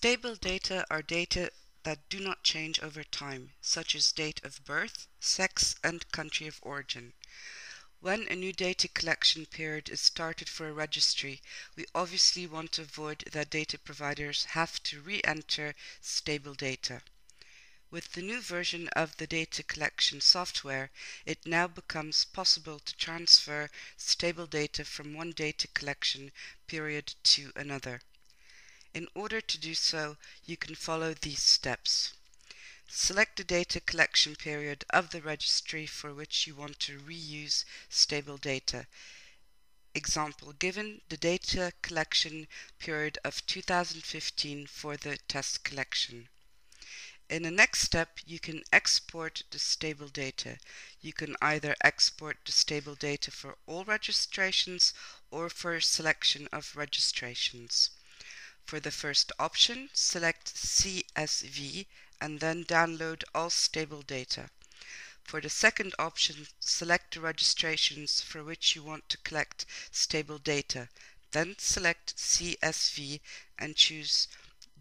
Stable data are data that do not change over time, such as date of birth, sex, and country of origin. When a new data collection period is started for a registry, we obviously want to avoid that data providers have to re-enter stable data. With the new version of the data collection software, it now becomes possible to transfer stable data from one data collection period to another. In order to do so, you can follow these steps. Select the data collection period of the registry for which you want to reuse stable data. Example given, the data collection period of 2015 for the test collection. In the next step, you can export the stable data. You can either export the stable data for all registrations or for a selection of registrations. For the first option, select CSV and then download all stable data. For the second option, select the registrations for which you want to collect stable data. Then select CSV and choose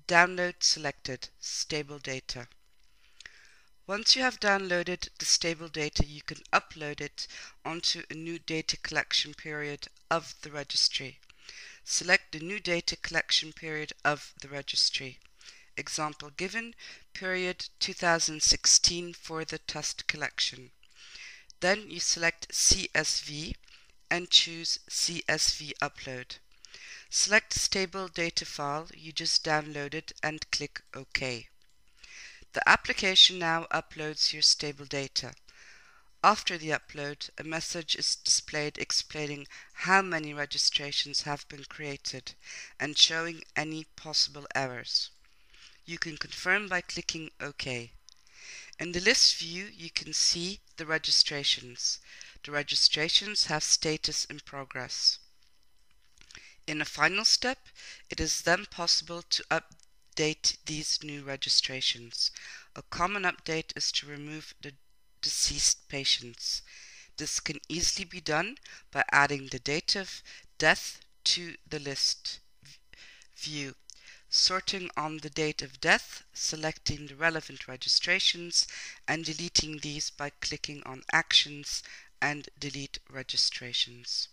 Download Selected Stable Data. Once you have downloaded the stable data, you can upload it onto a new data collection period of the registry. Select the new data collection period of the registry. Example given, period 2016 for the test collection. Then you select CSV and choose CSV Upload. Select the stable data file you just downloaded and click OK. The application now uploads your stable data. After the upload, a message is displayed explaining how many registrations have been created and showing any possible errors. You can confirm by clicking OK. In the list view, you can see the registrations. The registrations have status in progress. In a final step, it is then possible to update these new registrations. A common update is to remove the deceased patients. This can easily be done by adding the date of death to the list view, sorting on the date of death, selecting the relevant registrations, and deleting these by clicking on Actions and Delete Registrations.